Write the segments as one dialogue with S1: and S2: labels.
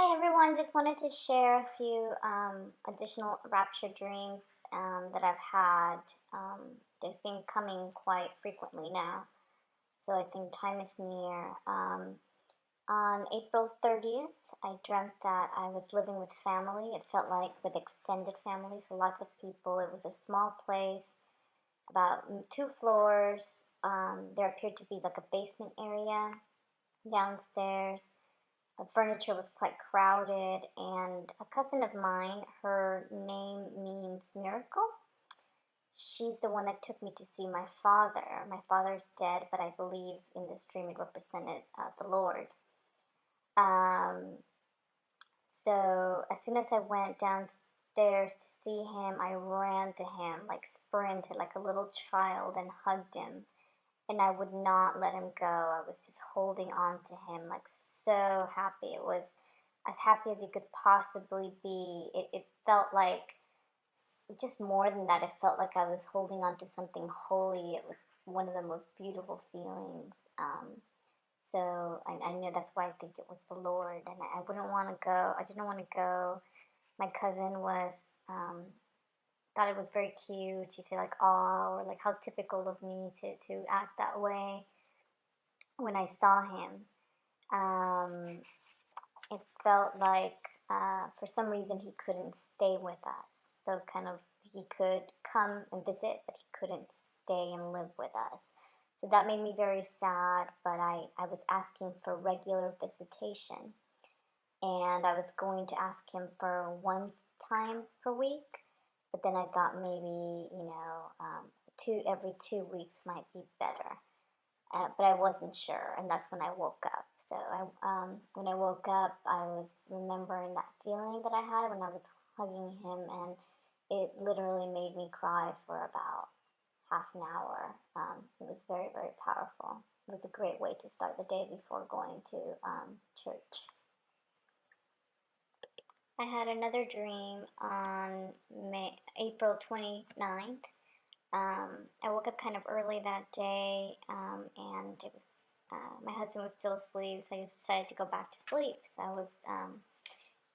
S1: Hi everyone, just wanted to share a few additional rapture dreams that I've had. They've been coming quite frequently now, so I think time is near. On April 30th, I dreamt that I was living with family. It felt like with extended family, so lots of people. It was a small place, about two floors. There appeared to be like a basement area downstairs. The furniture was quite crowded, and a cousin of mine, her name means miracle. She's the one that took me to see my father. My father's dead, but I believe in this dream it represented the Lord. Um, so as soon as I went downstairs to see him, I ran to him, like sprinted like a little child and hugged him. And I would not let him go. I was just holding on to him, like so happy. It was as happy as you could possibly be. It felt like just more than that. It felt like I was holding on to something holy. It was one of the most beautiful feelings. So I know that's why I think it was the Lord. And I wouldn't want to go. I didn't want to go. My cousin was thought it was very cute. She said like, "Oh," or like, "How typical of me to act that way." When I saw him, um, it felt like for some reason he couldn't stay with us. So kind of he could come and visit, but he couldn't stay and live with us. So that made me very sad. But I was asking for regular visitation, and I was going to ask him for one time per week, but then I thought maybe two every 2 weeks might be better, but I wasn't sure, and that's when I woke up. So when I woke up, I was remembering that feeling that I had when I was hugging him, and it literally made me cry for about half an hour. It was very, very powerful. It was a great way to start the day before going to church. I had another dream on April 29th. I woke up kind of early that day, and it was my husband was still asleep, so I just decided to go back to sleep. So I was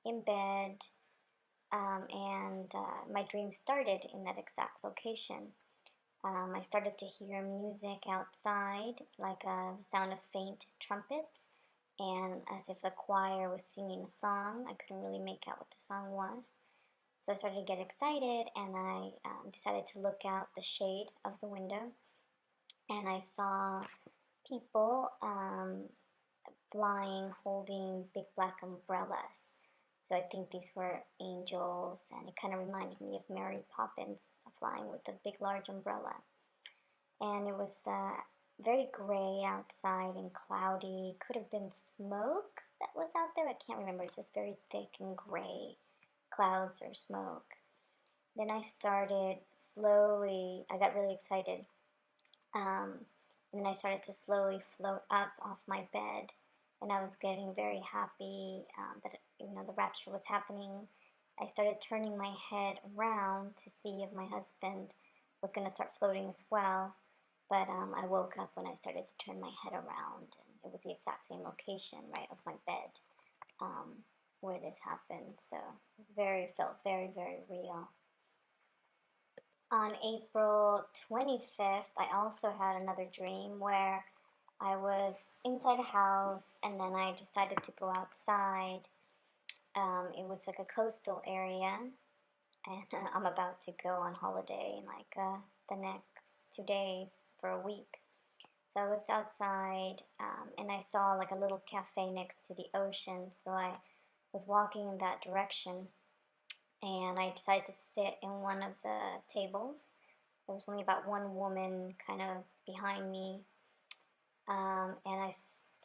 S1: in bed, and my dream started in that exact location. I started to hear music outside, like the sound of faint trumpets, and as if a choir was singing a song. I couldn't really make out what the song was. So I started to get excited, and I decided to look out the shade of the window, and I saw people flying, holding big black umbrellas. So I think these were angels, and it kind of reminded me of Mary Poppins flying with a big, large umbrella. And it was very gray outside and cloudy. Could have been smoke that was out there. I can't remember. It's just very thick and gray clouds or smoke. Then I started slowly, I got really excited. Um, and then I started to slowly float up off my bed. And I was getting very happy that the rapture was happening. I started turning my head around to see if my husband was going to start floating as well. But I woke up when I started to turn my head around, and it was the exact same location, right, of my bed where this happened. So it was felt very, very real. On April 25th, I also had another dream where I was inside a house, and then I decided to go outside. It was like a coastal area, and I'm about to go on holiday in like the next 2 days for a week. So I was outside, and I saw like a little cafe next to the ocean. So I was walking in that direction, and I decided to sit in one of the tables. There was only about one woman kind of behind me, and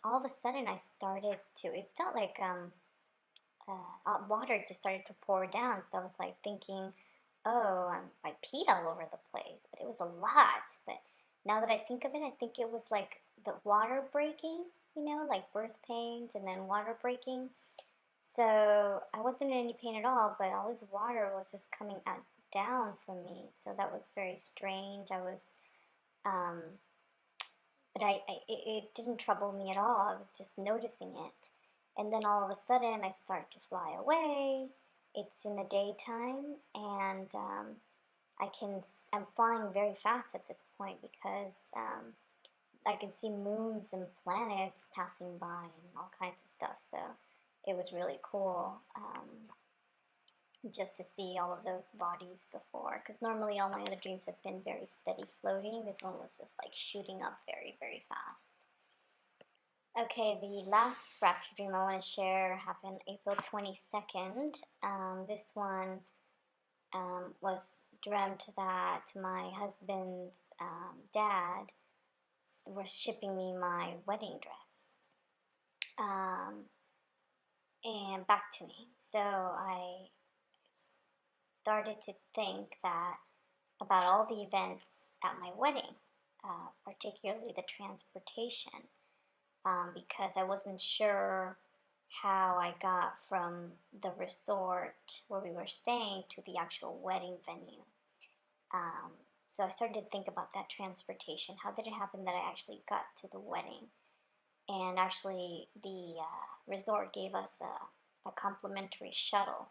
S1: all of a sudden I started to. It felt like water just started to pour down. So I was like thinking, oh, I peed all over the place, but it was a lot. But now that I think of it, I think it was like the water breaking, like birth pains and then water breaking. So I wasn't in any pain at all, but all this water was just coming out down from me. So that was very strange. Um, but it didn't trouble me at all. I was just noticing it. And then all of a sudden, I start to fly away. It's in the daytime, and I can. I'm flying very fast at this point because I can see moons and planets passing by and all kinds of stuff. So it was really cool just to see all of those bodies before. Because normally all my other dreams have been very steady floating. This one was just like shooting up very, very fast. Okay, the last rapture dream I want to share happened April 22nd. This one was dreamt that my husband's dad was shipping me my wedding dress and back to me. So I started to think that about all the events at my wedding, particularly the transportation, because I wasn't sure how I got from the resort where we were staying to the actual wedding venue. Um, so I started to think about that transportation. How did it happen that I actually got to the wedding? And actually, the resort gave us a complimentary shuttle.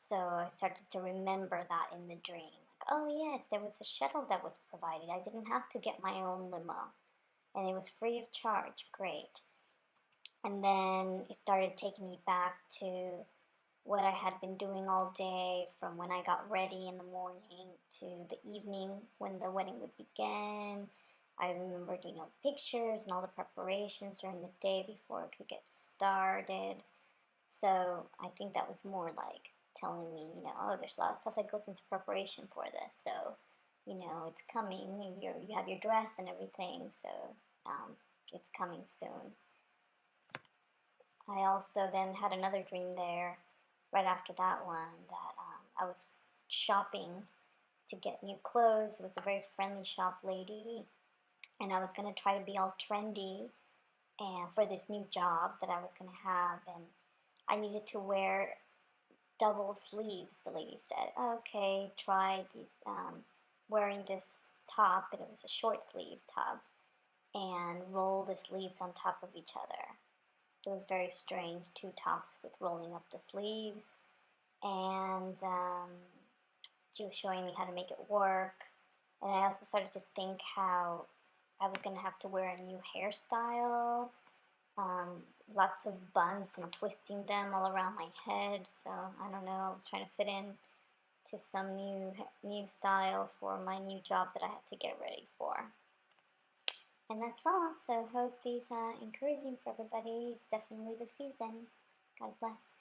S1: So I started to remember that in the dream. Like, oh yes, there was a shuttle that was provided. I didn't have to get my own limo, and it was free of charge. Great. And then it started taking me back to what I had been doing all day, from when I got ready in the morning to the evening when the wedding would begin. I remembered, pictures and all the preparations during the day before it could get started. So I think that was more like telling me, oh, there's a lot of stuff that goes into preparation for this. So, it's coming. You have your dress and everything. So it's coming soon. I also then had another dream there right after that one that I was shopping to get new clothes. It was a very friendly shop lady, and I was going to try to be all trendy and for this new job that I was going to have, and I needed to wear double sleeves. The lady said, "Okay, try wearing this top," and it was a short sleeve top, and roll the sleeves on top of each other. So it was very strange, two tops with rolling up the sleeves, and she was showing me how to make it work. And I also started to think how I was going to have to wear a new hairstyle, lots of buns and twisting them all around my head. So I don't know, I was trying to fit in to some new style for my new job that I had to get ready for. And that's all. So hope these are encouraging for everybody. It's definitely the season. God bless.